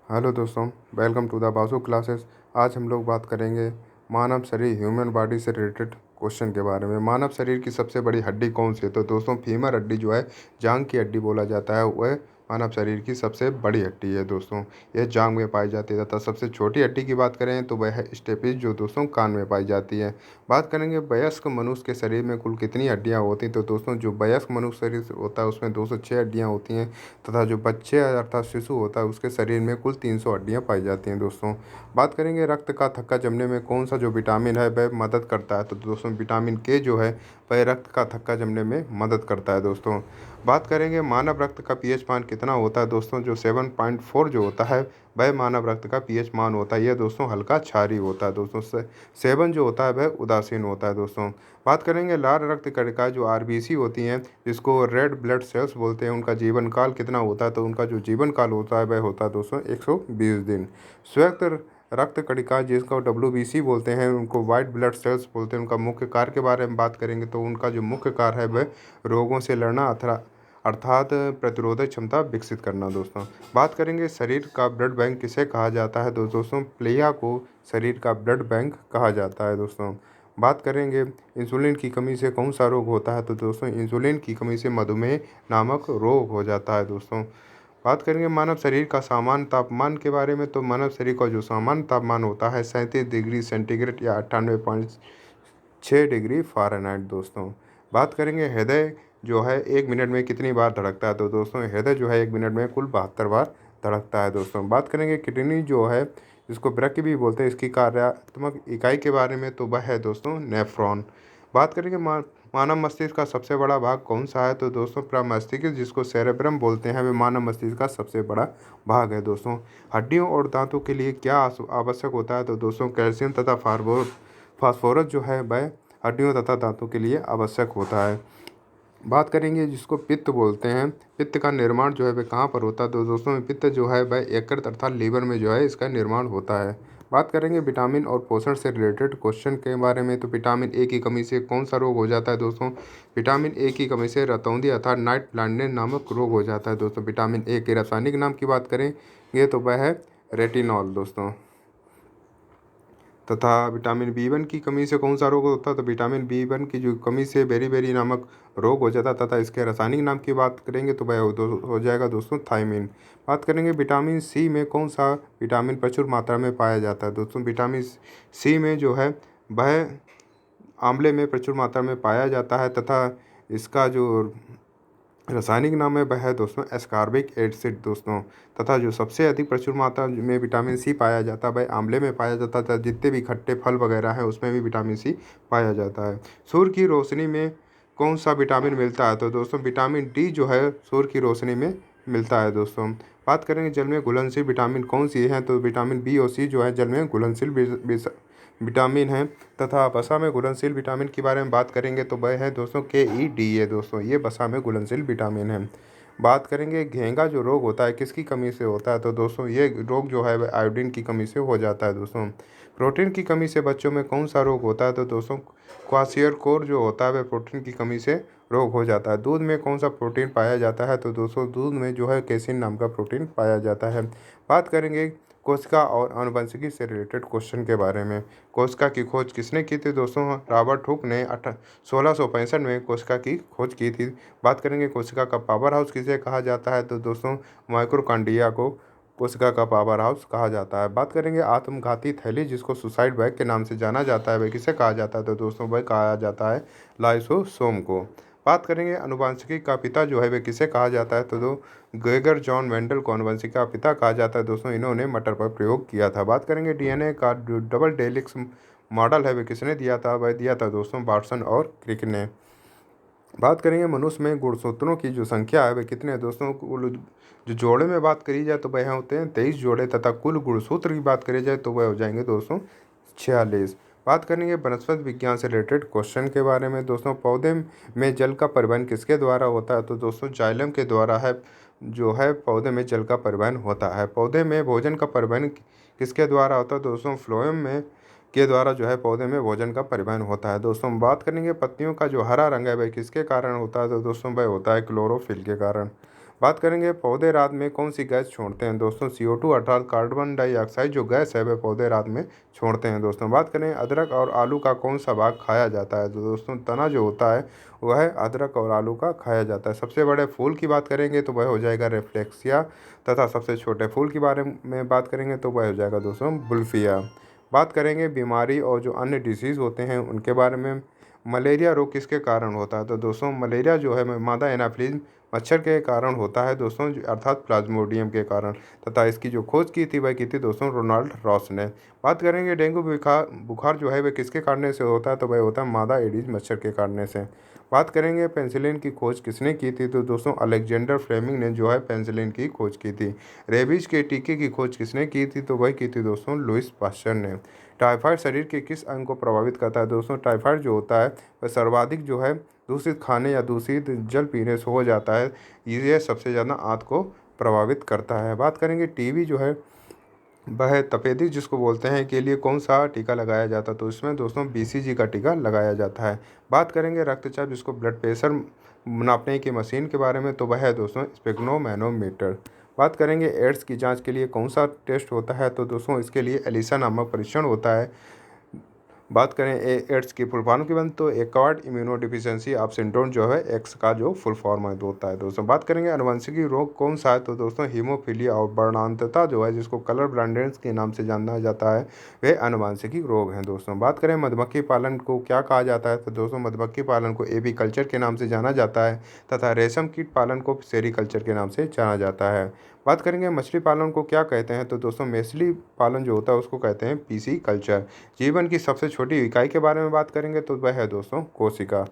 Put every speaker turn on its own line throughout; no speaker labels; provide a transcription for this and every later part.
Hello दोस्तों, welcome to the Basu classes. आज हम लोग बात करेंगे मानव शरीर ह्यूमन बॉडी से रिलेटेड क्वेश्चन के बारे में। मानव शरीर की सबसे बड़ी हड्डी कौन सी है? तो दोस्तों फीमर हड्डी जो है, जांग की हड्डी बोला जाता है, वह मानव शरीर की सबसे बड़ी हड्डी है दोस्तों। यह जांग में पाई जाती है। तथा सबसे छोटी हड्डी की बात करें तो वह है स्टेपिस, जो दोस्तों कान में पाई जाती है। बात करेंगे वयस्क मनुष्य के शरीर में कुल कितनी हड्डियाँ होती हैं? तो दोस्तों जो वयस्क मनुष्य शरीर होता है उसमें 206 हड्डियाँ होती हैं। तथा जो बच्चे अर्थात शिशु होता है उसके शरीर में कुल 300 हड्डियाँ पाई जाती हैं दोस्तों। बात करेंगे रक्त का थक्का जमने में कौन सा जो विटामिन है वह मदद करता है? तो दोस्तों विटामिन के जो है वह रक्त का थक्का जमने में मदद करता है दोस्तों। बात करेंगे मानव रक्त का पीएच मान कितना होता है? दोस्तों जो 7.4 जो होता है वह मानव रक्त का पीएच मान होता है। यह दोस्तों हल्का क्षारीय होता है दोस्तों। 7 जो होता है वह उदासीन होता है दोस्तों। बात करेंगे लाल रक्त कणिका जो आरबीसी होती हैं, जिसको रेड ब्लड सेल्स बोलते हैं, उनका जीवन काल कितना होता है? तो उनका जो जीवन काल होता है वह होता है दोस्तों 120 दिन। श्वेत रक्त कणिका जिसको डब्ल्यूबीसी बोलते हैं, उनको वाइट ब्लड सेल्स बोलते हैं, उनका मुख्य कार्य के बारे में बात करेंगे तो उनका जो मुख्य कार्य है वह रोगों से लड़ना अर्थात प्रतिरोधक क्षमता विकसित करना दोस्तों। बात करेंगे शरीर का ब्लड बैंक किसे कहा जाता है? तो दोस्तों प्लेहा को शरीर का ब्लड बैंक कहा जाता है दोस्तों। बात करेंगे इंसुलिन की कमी से कौन सा रोग होता है? तो दोस्तों इंसुलिन की कमी से मधुमेह नामक रोग हो जाता है दोस्तों। बात करेंगे मानव शरीर का सामान्य तापमान के बारे में, तो मानव शरीर का जो सामान्य तापमान होता है 37 डिग्री सेंटीग्रेड या 98.6 डिग्री फ़ारेनहाइट दोस्तों। बात करेंगे हृदय जो है 1 मिनट में कितनी बार धड़कता है? तो दोस्तों हृदय जो है 1 मिनट में कुल 72 बार धड़कता है दोस्तों। बात करेंगे किडनी जो है, जिसको वृक्क भी बोलते हैं, इसकी कार्यात्मक इकाई के बारे में, तो वह है दोस्तों नेफ्रॉन। बात करेंगे मानव मस्तिष्क का सबसे बड़ा भाग कौन सा है? तो दोस्तों प्रमस्तिष्क, जिसको सेरेब्रम बोलते हैं, वह मानव मस्तिष्क का सबसे बड़ा भाग है दोस्तों। हड्डियों और दांतों के लिए क्या आवश्यक होता है? तो दोस्तों कैल्शियम तथा फास्फोरस जो है वह हड्डियों तथा दांतों के लिए आवश्यक होता है। बात करेंगे जिसको पित्त बोलते हैं, पित्त का निर्माण जो है वह कहाँ पर होता है? तो दोस्तों पित्त जो है वह यकृत अर्थात लीवर में जो है इसका निर्माण होता है। बात करेंगे विटामिन और पोषण से रिलेटेड क्वेश्चन के बारे में, तो विटामिन ए की कमी से कौन सा रोग हो जाता है? दोस्तों विटामिन ए की कमी से रतौंधी अर्थात नाइट ब्लाइंडनेस नामक रोग हो जाता है दोस्तों। विटामिन ए के रासायनिक नाम की बात करेंगे तो वह है रेटिनॉल दोस्तों। तथा विटामिन बी 1 की कमी से कौन सा रोग होता है? तो विटामिन बी 1 की जो कमी से बेरी नामक रोग हो जाता है। तथा इसके रासायनिक नाम की बात करेंगे तो वह हो जाएगा दोस्तों थायमिन। बात करेंगे विटामिन सी में कौन सा विटामिन प्रचुर मात्रा में पाया जाता है? दोस्तों विटामिन सी में जो है वह आंवले में प्रचुर मात्रा में पाया जाता है। तथा इसका जो रासायनिक नाम है वह है दोस्तों एस्कॉर्बिक एसिड दोस्तों। तथा जो सबसे अधिक प्रचुर मात्रा में विटामिन सी पाया जाता है वह आंवले में पाया जाता था। जितने भी खट्टे फल वगैरह है उसमें भी विटामिन सी पाया जाता है। सूर्य की रोशनी में कौन सा विटामिन मिलता है? तो दोस्तों विटामिन डी जो है सूर्य की रोशनी में मिलता है दोस्तों। बात करेंगे जल में घुलनशील विटामिन कौन सी है? तो विटामिन बी और सी जो है जल में घुलनशील विटामिन है। तथा वसा में घुलनशील विटामिन के बारे में बात करेंगे तो वह है दोस्तों के है दोस्तों, ये वसा में घुलनशील विटामिन है। बात करेंगे घेंगा जो रोग होता है किसकी कमी से होता है? तो दोस्तों ये रोग जो है वह आयोडीन की कमी से हो जाता है दोस्तों। प्रोटीन की कमी से बच्चों में कौन सा रोग होता है? तो दोस्तों क्वाशियरकोर जो होता है वह प्रोटीन की कमी से रोग हो जाता है। दूध में कौन सा प्रोटीन पाया जाता है? तो दोस्तों दूध में जो है केसिन नाम का प्रोटीन पाया जाता है। बात करेंगे कोशिका और आनुवंशिकी से रिलेटेड क्वेश्चन के बारे में। कोशिका की खोज किसने की थी? दोस्तों रॉबर्ट हुक ने 1665 में कोशिका की खोज की थी। बात करेंगे कोशिका का पावर हाउस किसे कहा जाता है? तो दोस्तों माइक्रोकांडिया को कोशिका का पावर हाउस कहा जाता है। बात करेंगे आत्मघाती थैली जिसको सुसाइड बैग के नाम से जाना जाता है वह किसे कहा जाता है? तो दोस्तों वह कहा जाता है लाइसोसोम को। बात करेंगे आनुवंशिकी का पिता जो है वह किसे कहा जाता है? तो गेगर जॉन वेंडल को आनुवंशिकी का पिता कहा जाता है दोस्तों, इन्होंने मटर पर प्रयोग किया था। बात करेंगे डीएनए का जो डबल हेलिक्स मॉडल है वह किसने दिया था? वह दिया था दोस्तों वाटसन और क्रिक ने। बात करेंगे मनुष्य में गुणसूत्रों की जो संख्या है वह कितने हैं? दोस्तों कुल जो जोड़े में बात करी जाए तो वह होते हैं 23 जोड़े। तथा कुल गुणसूत्र की बात करी जाए तो वह हो जाएंगे दोस्तों 46। बात करेंगे वनस्पति विज्ञान से रिलेटेड क्वेश्चन के बारे में। दोस्तों पौधे में जल का परिवहन किसके द्वारा होता है? तो दोस्तों जाइलम के द्वारा है जो है पौधे में जल का परिवहन होता है। पौधे में भोजन का परिवहन किसके द्वारा होता है? दोस्तों फ्लोएम में के द्वारा जो है पौधे में भोजन का परिवहन होता है। दोस्तों बात करेंगे पत्तियों का जो हरा रंग है वह किसके कारण होता है? तो दोस्तों वह होता है क्लोरोफिल के कारण। बात करेंगे पौधे रात में कौन सी गैस छोड़ते हैं दोस्तों, CO2 अर्थात कार्बन डाइऑक्साइड जो गैस है वह पौधे रात में छोड़ते हैं दोस्तों। बात करें अदरक और आलू का कौन सा भाग खाया जाता है, तो दोस्तों तना जो होता है वह अदरक और आलू का खाया जाता है। सबसे बड़े फूल की बात करेंगे तो वह हो जाएगा रेफ्लेक्सिया, तथा सबसे छोटे फूल के बारे में बात करेंगे तो वह हो जाएगा दोस्तों बुल्फिया। बात करेंगे बीमारी और जो अन्य डिसीज़ होते हैं उनके बारे में। मलेरिया रोग किसके कारण होता है, तो दोस्तों मलेरिया जो है मादा एनाफिलीज मच्छर के कारण होता है दोस्तों, अर्थात प्लाज्मोडियम के कारण। तथा इसकी जो खोज की थी वह की थी दोस्तों रोनाल्ड रॉस ने। बात करेंगे डेंगू बुखार बुखार जो है वह किसके काटने से होता है, तो वह होता है मादा एडीज मच्छर के काटने से। बात करेंगे पेंसिलिन की खोज किसने की थी, तो दोस्तों अलेक्जेंडर फ्लेमिंग ने जो है पेंसिलिन की खोज की थी। रेबीज के टीके की खोज किसने की थी, तो वह की थी दोस्तों लुइस पास्चर ने। टाइफाइड शरीर के किस अंग को प्रभावित करता है, दोस्तों टाइफाइड जो होता है वह सर्वाधिक जो है दूषित खाने या दूषित जल पीने से हो जाता है। ये सबसे ज़्यादा आंत को प्रभावित करता है। बात करेंगे टीबी जो है वह तपेदिक जिसको बोलते हैं के लिए कौन सा टीका लगाया जाता है, तो इसमें दोस्तों BCG का टीका लगाया जाता है। बात करेंगे रक्तचाप जिसको ब्लड प्रेशर नापने की मशीन के बारे में, तो वह है दोस्तों स्पेग्नोमैनोमीटर। बात करेंगे एड्स की जांच के लिए कौन सा टेस्ट होता है, तो दोस्तों इसके लिए एलिसा नामक परीक्षण होता है। बात करें एड्स की फुल फॉर्म की बात तो एक्वायर्ड इम्यूनोडिफिशियेंसी ऑफ सिंड्रोम जो है एक्स का जो फुल फॉर्म है होता है दोस्तों। बात करेंगे आनुवंशिकी रोग कौन सा है, तो दोस्तों हीमोफीलिया और वर्णांतता जो है जिसको कलर ब्लाइंडनेस के नाम से जाना जाता है वह आनुवंशिकी रोग हैं दोस्तों। बात करें मधुमक्खी पालन को क्या कहा जाता है, तो दोस्तों मधुमक्खी पालन को एपीकल्चर के नाम से जाना जाता है, तथा रेशम कीट पालन को सेरीकल्चर के नाम से जाना जाता है। बात करेंगे मछली पालन को क्या कहते हैं, तो दोस्तों मछली पालन जो होता है उसको कहते हैं पीसी कल्चर। जीवन की सबसे छोटी इकाई के बारे में बात करेंगे तो वह है दोस्तों कोशिका।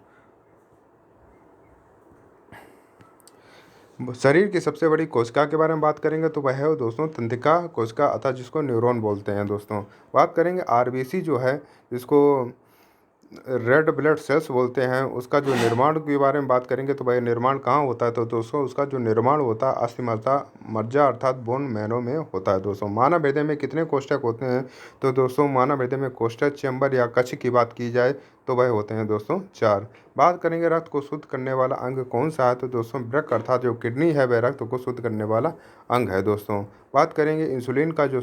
शरीर की सबसे बड़ी कोशिका के बारे में बात करेंगे तो वह है दोस्तों तंत्रिका कोशिका अर्थात जिसको न्यूरॉन बोलते हैं दोस्तों। बात करेंगे आरबीसी जो है जिसको रेड ब्लड सेल्स बोलते हैं, उसका जो निर्माण के बारे में बात करेंगे तो भाई निर्माण कहाँ होता है, तो दोस्तों उसका जो निर्माण होता है अस्थि मज्जा अर्थात बोन मैरो में होता है दोस्तों। मानव हृदय में कितने कोष्ठक होते हैं, तो दोस्तों मानव हृदय में कोष्ठक चैम्बर या कक्ष की बात की जाए तो वह होते हैं दोस्तों 4। बात करेंगे रक्त को शुद्ध करने वाला अंग कौन सा है, तो दोस्तों वृक्क अर्थात जो किडनी है वह रक्त को शुद्ध करने वाला अंग है दोस्तों। बात करेंगे इंसुलिन का जो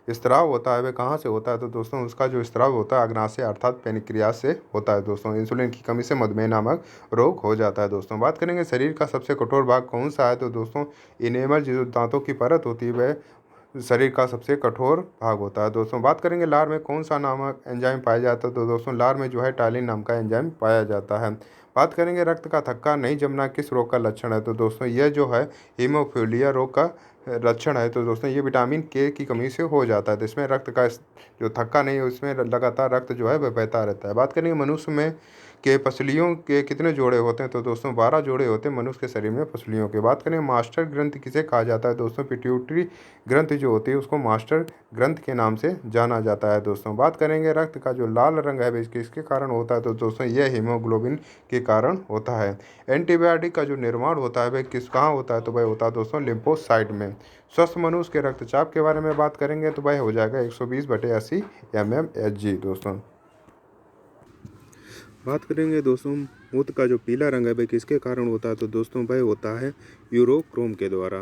स्त्राव होता है वह कहाँ से होता है, तो दोस्तों उसका जो स्त्राव होता है अग्नाशय अर्थात पेनक्रियास से होता है दोस्तों। इंसुलिन की कमी से मधुमेह नामक रोग हो जाता है दोस्तों। बात करेंगे शरीर का सबसे कठोर भाग कौन सा है, तो दोस्तों इनेमल जो दांतों की परत होती है वह शरीर का सबसे कठोर भाग होता है दोस्तों। बात करेंगे लार में कौन सा नामक एंजाइम पाया जाता है, तो दोस्तों लार में जो है टाइलिन नाम का एंजाइम पाया जाता है। बात करेंगे रक्त का थक्का नहीं जमना किस रोग का लक्षण है, तो दोस्तों यह जो है हीमोफीलिया रोग का लक्षण है। तो दोस्तों ये विटामिन के की कमी से हो जाता है, तो इसमें रक्त का जो थक्का नहीं है उसमें लगातार रक्त जो है वह बहता रहता है। बात करेंगे मनुष्य में के पसलियों के कितने जोड़े होते हैं, तो दोस्तों 12 जोड़े होते हैं मनुष्य के शरीर में पसलियों के। बात करें मास्टर ग्रंथि किसे कहा जाता है, दोस्तों पिट्यूटरी ग्रंथि जो होती है उसको मास्टर ग्रंथ के नाम से जाना जाता है दोस्तों। बात करेंगे रक्त का जो लाल रंग है वह किसके कारण होता है, तो दोस्तों यह हीमोग्लोबिन के कारण होता है। एंटीबायोटिक का जो निर्माण होता है वह कहाँ होता है, तो वह होता है दोस्तों लिम्फोसाइट में। स्वस्थ मनुष्य के रक्तचाप के बारे में बात करेंगे तो वह हो जाएगा 120/80 mmHg दोस्तों। बात करेंगे दोस्तों मूत्र का जो पीला रंग है वह किसके कारण होता है, तो दोस्तों वह होता है यूरोक्रोम के द्वारा।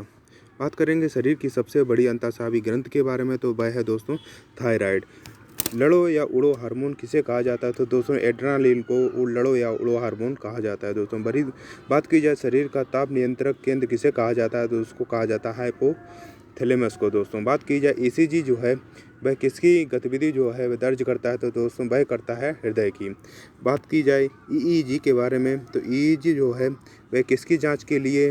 बात करेंगे शरीर की सबसे बड़ी अंतःस्रावी ग्रंथ के बारे में, तो वह है दोस्तों थायराइड। लड़ो या उड़ो हार्मोन किसे कहा जाता है, तो दोस्तों एड्रेनालिन को लड़ो या उड़ो हार्मोन कहा जाता है दोस्तों। बड़ी बात की जाए शरीर का ताप नियंत्रक केंद्र किसे कहा जाता है, तो उसको कहा जाता है हाइपोथैलेमस को दोस्तों। बात की जाए ECG जो है वह किसकी गतिविधि जो है वह दर्ज करता है, तो दोस्तों वह करता है हृदय की। बात की जाए EEG के बारे में, तो EEG जो है वह किसकी जांच के लिए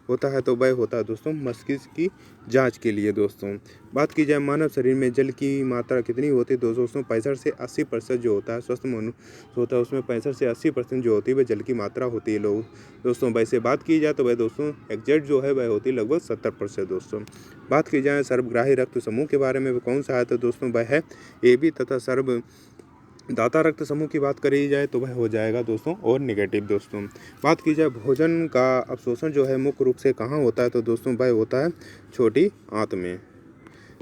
होता है, तो वह होता है दोस्तों मस्तिष्क की जांच के लिए दोस्तों। बात की जाए मानव शरीर में जल की मात्रा कितनी होती है, दोस्तों 65 से 80% जो होता है स्वस्थ मनुष्य होता है उसमें 65 से 80% जो होती है वह जल की मात्रा होती है लोग दोस्तों। वैसे बात की जाए तो वह दोस्तों एग्जैक्ट जो है वह होती है लगभग 70% दोस्तों। बात की जाए सर्वग्राही रक्त समूह के बारे में वह कौन सा है, तो दोस्तों वह है AB तथा सर्व दाता रक्त समूह की बात करी जाए तो वह हो जाएगा दोस्तों और निगेटिव दोस्तों। बात की जाए भोजन का अवशोषण जो है मुख्य रूप से कहाँ होता है, तो दोस्तों वह होता है छोटी आंत में।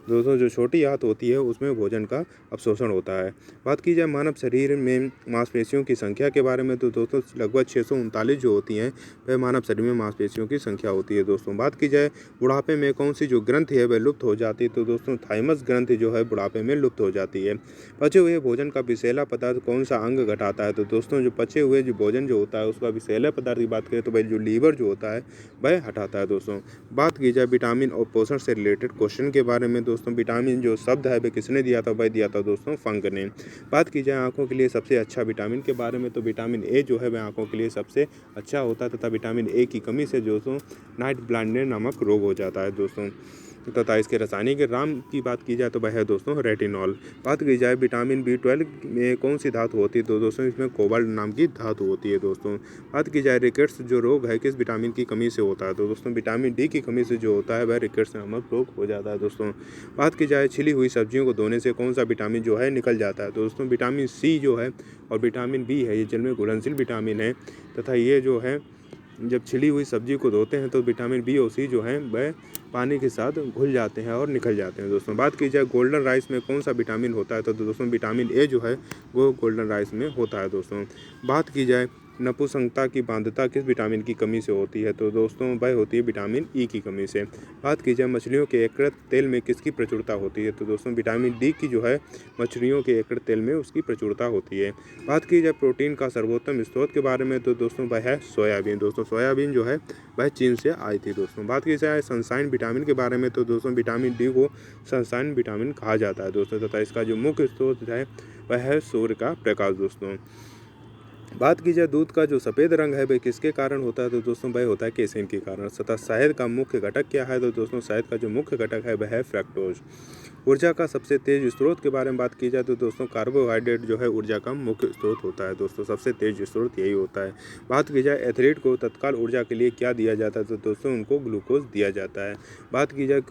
दोस्तों जो छोटी आंत होती है उसमें भोजन का अवशोषण होता है। बात की जाए मानव शरीर में मांसपेशियों की संख्या के बारे में तो दोस्तों लगभग 639 जो होती हैं वह मानव शरीर में मांसपेशियों की संख्या होती है। दोस्तों बात की जाए बुढ़ापे में कौन सी जो ग्रंथि है वह लुप्त हो जाती है तो दोस्तों थाइमस ग्रंथि जो है बुढ़ापे में लुप्त हो जाती है। पचे हुए भोजन का विषैला पदार्थ कौन सा अंग घटाता है तो दोस्तों जो पचे हुए जो भोजन जो होता है उसका विषैला पदार्थ की बात करें तो भाई जो लीवर जो होता है वह हटाता है। दोस्तों बात की जाए विटामिन और पोषण से रिलेटेड क्वेश्चन के बारे में दोस्तों विटामिन जो शब्द है वह किसने दिया था, वह दिया था दोस्तों फंक ने। बात की जाए आंखों के लिए सबसे अच्छा विटामिन के बारे में तो विटामिन ए जो है वह आंखों के लिए सबसे अच्छा होता है तथा विटामिन ए की कमी से दोस्तों नाइट ब्लाइंडनेस नामक रोग हो जाता है दोस्तों। तथा इसके रासायनिक नाम की बात की जाए तो वह है दोस्तों रेटिनॉल। बात की जाए विटामिन B12 में कौन सी धातु होती है तो दोस्तों इसमें कोबाल्ट नाम की धातु होती है। दोस्तों बात की जाए रिकेट्स जो रोग है किस विटामिन की कमी से होता है तो दोस्तों विटामिन डी की कमी से जो होता है वह रिकेट्स नामक रोग हो जाता है। दोस्तों बात की जाए छिली हुई सब्जियों को धोने से कौन सा विटामिन जो है निकल जाता है तो दोस्तों विटामिन सी जो है और विटामिन बी है ये जल में घुलनशील विटामिन है तथा ये जो है जब छिली हुई सब्जी को धोते हैं तो विटामिन बी और सी जो है वह पानी के साथ घुल जाते हैं और निकल जाते हैं। दोस्तों बात की जाए गोल्डन राइस में कौन सा विटामिन होता है तो दोस्तों विटामिन ए जो है वो गोल्डन राइस में होता है। दोस्तों बात की जाए नपुंसकता की बाध्यता किस विटामिन की कमी से होती है तो दोस्तों वह होती है विटामिन ई की कमी से। बात की जाए मछलियों के यकृत तेल में किसकी प्रचुरता होती है तो दोस्तों विटामिन डी की जो है मछलियों के यकृत तेल में उसकी प्रचुरता होती है। बात की जाए प्रोटीन का सर्वोत्तम स्रोत के बारे में तो दोस्तों वह है सोयाबीन। दोस्तों सोयाबीन जो है वह चीन से आई थी। दोस्तों बात की जाए सनशाइन विटामिन के बारे में तो दोस्तों विटामिन डी को सनशाइन विटामिन कहा जाता है दोस्तों तथा इसका जो मुख्य स्रोत है वह है सूर्य का प्रकाश। दोस्तों बात की जाए दूध का जो सफ़ेद रंग है वह किसके कारण होता है तो दोस्तों वह होता है केसिन के कारण। तथा शहद का मुख्य घटक क्या है तो दोस्तों शहद का जो मुख्य घटक है वह है फ्रक्टोज। ऊर्जा का सबसे तेज स्रोत के बारे में बात की जाए तो दोस्तों कार्बोहाइड्रेट जो है ऊर्जा का मुख्य स्रोत होता है। दोस्तों सबसे तेज स्रोत यही होता है। बात की जाए एथलीट को तत्काल ऊर्जा के लिए क्या दिया जाता है तो दोस्तों उनको ग्लूकोज दिया जाता है। बात की जाए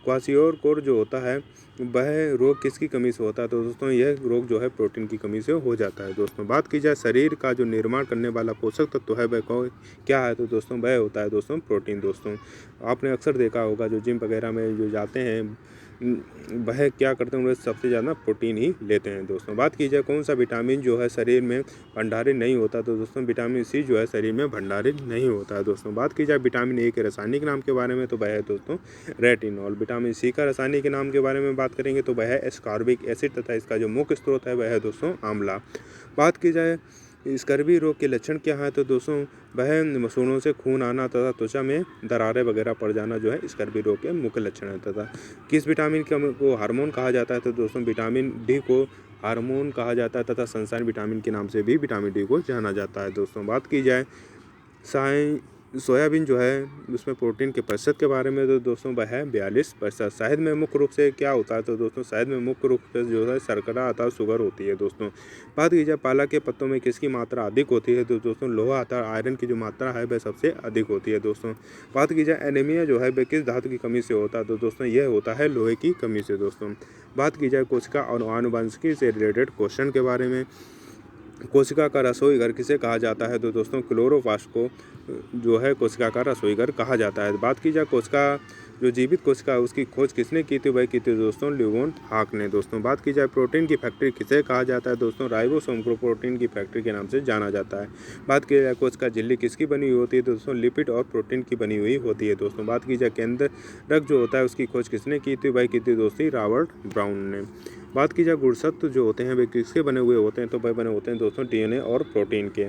क्वाशियोर जो होता है वह रोग किसकी कमी से होता है तो दोस्तों यह रोग जो है प्रोटीन की कमी से हो जाता है। दोस्तों बात की जाए शरीर का जो निर्माण करने वाला पोषक तत्व है वह क्या है तो दोस्तों वह होता है दोस्तों प्रोटीन। दोस्तों आपने अक्सर देखा होगा जो जिम वगैरह में जो जाते हैं वह क्या करते हैं, वह सबसे ज़्यादा प्रोटीन ही लेते हैं। दोस्तों बात की जाए कौन सा विटामिन जो है शरीर में भंडारित नहीं होता तो दोस्तों विटामिन सी जो है शरीर में भंडारित नहीं होता है। दोस्तों बात की जाए विटामिन ए के रासायनिक नाम के बारे में तो वह है दोस्तों रेटिनॉल। विटामिन सी का रासायनिक नाम के बारे में बात करेंगे तो वह है एस्कॉर्बिक एसिड तथा इसका जो मुख्य स्रोत है वह है दोस्तों आंवला। बात की जाए स्कर्वी रोग के लक्षण क्या है तो दोस्तों वह मसूड़ों से खून आना तथा त्वचा में दरारें वगैरह पड़ जाना जो है स्कर्वी रोग के मुख्य लक्षण है। तथा किस विटामिन को हार्मोन कहा जाता है तो दोस्तों विटामिन डी को हार्मोन कहा जाता है तथा सनशाइन विटामिन के नाम से भी विटामिन डी को जाना जाता है। दोस्तों बात की जाए सोयाबीन जो है उसमें प्रोटीन के प्रतिशत के बारे में तो दोस्तों वह है 42%। शहद में मुख्य रूप से क्या होता है तो दोस्तों शहद में मुख्य रूप से जो है शर्करा अर्थात शुगर होती है। दोस्तों बात की जाए पालक के पत्तों में किसकी मात्रा अधिक होती है तो दोस्तों लोहा अर्थात आयरन की जो मात्रा है वह सबसे अधिक होती है। दोस्तों बात की जाए एनीमिया जो है वह किस धातु की कमी से होता है तो दोस्तों यह होता है लोहे की कमी से। दोस्तों बात की जाए कोशिका और आनुवंशिकी से रिलेटेड क्वेश्चन के बारे में, कोशिका का रसोई घर किसे कहा जाता है तो दोस्तों क्लोरोप्लास्ट को जो है कोशिका का रसोई घर कहा जाता है। बात की जाए कोशिका जो जीवित कोशिका है उसकी खोज किसने की थी, वह की थी दोस्तों ल्यूवन हाक ने। दोस्तों बात की जाए प्रोटीन की फैक्ट्री किसे कहा जाता है दोस्तों राइबोसोम को प्रोटीन की फैक्ट्री के नाम से जाना जाता है। बात की जाए कोशिका झिल्ली किसकी बनी हुई होती है दोस्तों लिपिड और प्रोटीन की बनी हुई होती है। दोस्तों बात की जाए केंद्रक जो होता है उसकी खोज किसने की थी, वह की थी दोस्तों रॉबर्ट ब्राउन ने। बात की जाए गुणसूत्र जो होते हैं वे किसके बने हुए होते हैं तो वह बने होते हैं दोस्तों डीएनए और प्रोटीन के।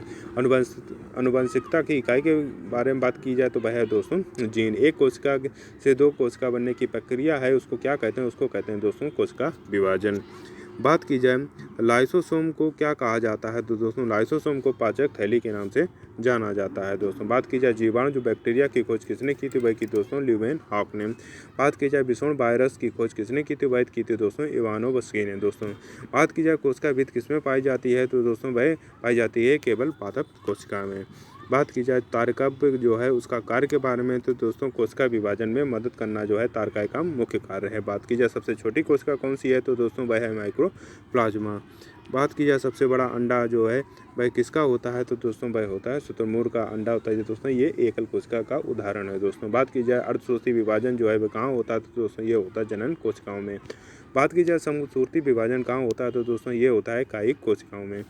अनुवंशिकता की इकाई के बारे में बात की जाए तो वह है दोस्तों जीन। एक कोशिका से दो कोशिका बनने की प्रक्रिया है उसको क्या कहते हैं, उसको कहते हैं दोस्तों कोशिका विभाजन। बात की जाए लाइसोसोम को क्या कहा जाता है तो दोस्तों लाइसोसोम को पाचक थैली के नाम से जाना जाता है। दोस्तों बात की जाए जीवाणु जो बैक्टीरिया की खोज किसने की थी, वह की दोस्तों ल्यूवेन हाक ने। बात की जाए विषाणु वायरस की खोज किसने की थी, वह की थी दोस्तों इवानोव्स्की ने। दोस्तों बात की जाए कोशिका भित्ति किसमें पाई जाती है तो दोस्तों वह पाई जाती है केवल पादप कोशिका में। बात की जाए तारकब जो है उसका कार्य के बारे में, तो दोस्तों कोशिका विभाजन में मदद करना जो है तारकाय का मुख्य कार्य है। बात की जाए सबसे छोटी कोशिका कौन सी है, तो दोस्तों वह है माइक्रोप्लाज्मा। बात की जाए सबसे बड़ा अंडा जो है वह किसका होता है, तो दोस्तों वह होता है शुतुरमुर्ग का अंडा होता है दोस्तों, ये एकल कोशिका का उदाहरण है दोस्तों। बात की जाए अर्धसूत्री विभाजन जो है वह कहाँ होता है, तो दोस्तों ये होता है जनन कोशिकाओं में। बात की जाए समसूत्री विभाजन कहाँ होता है, तो दोस्तों ये होता है कायिक कोशिकाओं में।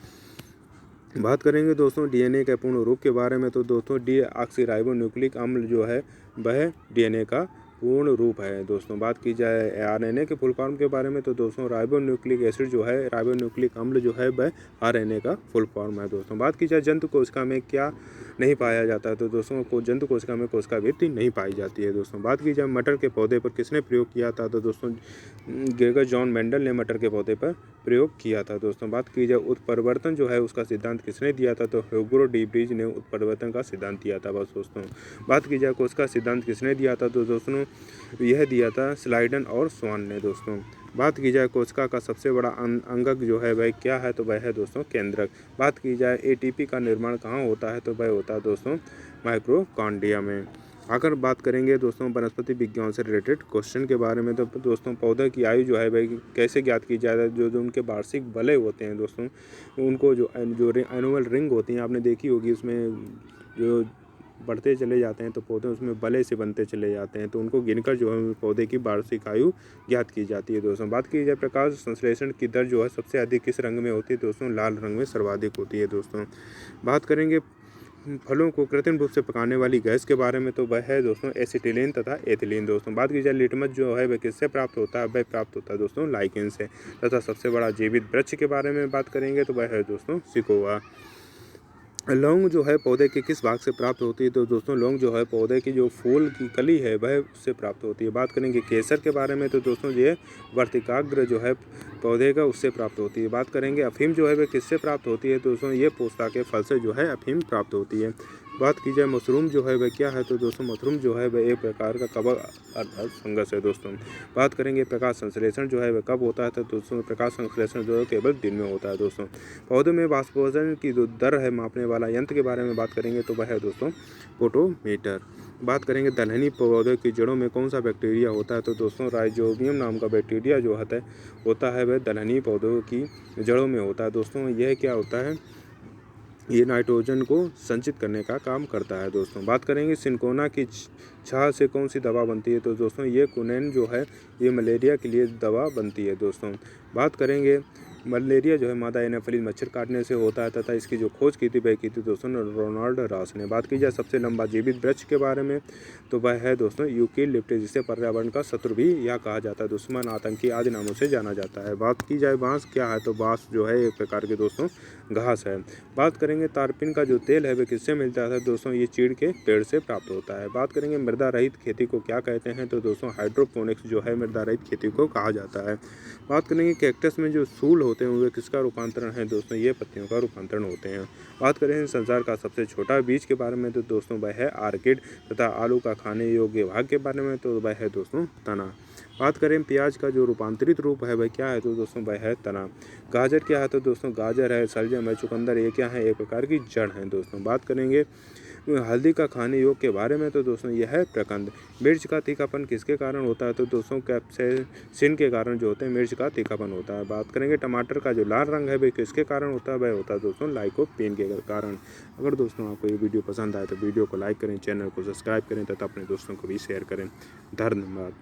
बात करेंगे दोस्तों डीएनए के पूर्ण रूप के बारे में, तो दोस्तों डीऑक्सीराइबोन्यूक्लिक अम्ल जो है वह डीएनए का पूर्ण रूप है दोस्तों। बात की जाए आरएनए के फुल फॉर्म के बारे में, तो दोस्तों राइबोन्यूक्लिक एसिड जो है, राइबोन्यूक्लिक अम्ल जो है वह आरएनए का फुल फॉर्म है दोस्तों। बात की जाए जंतु कोशिका में क्या नहीं पाया जाता है, तो दोस्तों जंतु कोशिका में कोशिका वृत्ति नहीं पाई जाती है दोस्तों। बात की जाए मटर के पौधे पर किसने प्रयोग किया था, तो दोस्तों ग्रेगर जॉन मेंडल ने मटर के पौधे पर प्रयोग किया था दोस्तों। बात की जाए उत्परिवर्तन जो है उसका सिद्धांत किसने दिया था, तो ह्यूगो डी ब्रिज ने उत्परिवर्तन का सिद्धांत दिया था बस दोस्तों। बात की जाए कोशिका सिद्धांत किसने दिया था, तो दोस्तों यह दिया था स्लाइडन और स्वान ने दोस्तों। बात की जाए कोशिका का सबसे बड़ा अंगक जो है वह क्या है, तो वह है दोस्तों केंद्रक। बात की जाए एटीपी का निर्माण कहाँ होता है, तो वह होता है दोस्तों माइक्रोकॉन्ड्रिया में। अगर बात करेंगे दोस्तों वनस्पति विज्ञान से रिलेटेड क्वेश्चन के बारे में, तो दोस्तों पौधे की आयु जो है वह कैसे ज्ञात की जाए, जो उनके वार्षिक बले होते हैं दोस्तों, उनको जो एनुअल रिंग होती हैं आपने देखी होगी, उसमें जो बढ़ते चले जाते हैं तो पौधे उसमें बले से बनते चले जाते हैं, तो उनको गिनकर जो है पौधे की वार्षिक आयु ज्ञात की जाती है दोस्तों। बात की जाए प्रकाश संश्लेषण की दर जो है सबसे अधिक किस रंग में होती है, दोस्तों लाल रंग में सर्वाधिक होती है दोस्तों। बात करेंगे फलों को कृत्रिम रूप से पकाने वाली गैस के बारे में, तो वह है दोस्तों एसिटिलीन तथा एथिलीन दोस्तों। बात की जाए लिटमस जो है वह किससे प्राप्त होता है, वह प्राप्त होता है दोस्तों लाइकेन से। तथा सबसे बड़ा जीवित वृक्ष के बारे में बात करेंगे तो वह है दोस्तों सिकोआ। लौंग जो है पौधे के किस भाग से प्राप्त होती है, तो दोस्तों लौंग जो है पौधे की जो फूल की कली है वह उससे प्राप्त होती है। बात करेंगे केसर के बारे में, तो दोस्तों ये वर्तिकाग्र जो है पौधे का उससे प्राप्त होती है। बात करेंगे अफीम जो है वह किससे प्राप्त होती है, तो दोस्तों ये पोस्ता के फल से जो है अफीम प्राप्त होती है। बात की जाए मशरूम जो है वह क्या है, तो दोस्तों मशरूम जो है वह एक प्रकार का कवक अर्थात फंगस है दोस्तों। बात करेंगे प्रकाश संश्लेषण जो है वह कब होता है, तो दोस्तों प्रकाश संश्लेषण जो है केवल दिन में होता है दोस्तों। पौधों में वाष्पोत्सर्जन की जो दर है मापने वाला यंत्र के बारे में बात करेंगे तो वह है दोस्तों फोटोमीटर। बात करेंगे दलहनी पौधे की जड़ों में कौन सा बैक्टीरिया होता है, तो दोस्तों राइजोबियम नाम का बैक्टीरिया जो होता है वह दलहनी पौधों की जड़ों में होता है दोस्तों। यह क्या होता है, ये नाइट्रोजन को संचित करने का काम करता है दोस्तों। बात करेंगे सिनकोना की छाल से कौन सी दवा बनती है, तो दोस्तों ये कुनैन जो है ये मलेरिया के लिए दवा बनती है दोस्तों। बात करेंगे मलेरिया जो है मादा एनाफिलीज मच्छर काटने से होता है तथा इसकी जो खोज की थी वह की थी दोस्तों रोनाल्ड रॉस ने। बात की जाए सबसे लंबा जीवित वृक्ष के बारे में, तो वह है दोस्तों यूकेलिप्टस, जिसे पर्यावरण का शत्रु भी यह कहा जाता है, दुश्मन, आतंकी आदि नामों से जाना जाता है। बात की जाए बांस क्या है, तो बांस जो है एक प्रकार के दोस्तों घास है। बात करेंगे तारपीन का जो तेल है वह किससे मिलता है, दोस्तों ये चीड़ के पेड़ से प्राप्त होता है। बात करेंगे मृदा रहित खेती को क्या कहते हैं, तो दोस्तों हाइड्रोपोनिक्स जो है मृदा रहित खेती को कहा जाता है। बात करेंगे कैक्टस में जो फूल होते हैं वे किसका रूपांतरण है, दोस्तों ये पत्तियों का रूपांतरण होते हैं। बात करें संसार का सबसे छोटा बीज के बारे में, तो दोस्तों वह है आर्किड। तथा आलू का खाने योग्य भाग के बारे में, तो वह है दोस्तों तना। बात करें प्याज का जो रूपांतरित रूप है वह क्या है, तो दोस्तों वह है तना। गाजर क्या है, तो दोस्तों गाजर है, शलजम है, चुकंदर, ये क्या है, एक प्रकार की जड़ है दोस्तों। बात करेंगे हल्दी का खाने योग के बारे में, तो दोस्तों यह है प्रकंद। मिर्च का तीखापन किसके कारण होता है, तो दोस्तों कैप्साइसिन के कारण जो होते हैं मिर्च का तीखापन होता है। बात करेंगे टमाटर का जो लाल रंग है वह किसके कारण होता है, वह होता है दोस्तों लाइकोपीन के कारण। अगर दोस्तों आपको ये वीडियो पसंद आए तो वीडियो को लाइक करें, चैनल को सब्सक्राइब करें तथा अपने दोस्तों को भी शेयर करें। धन्यवाद।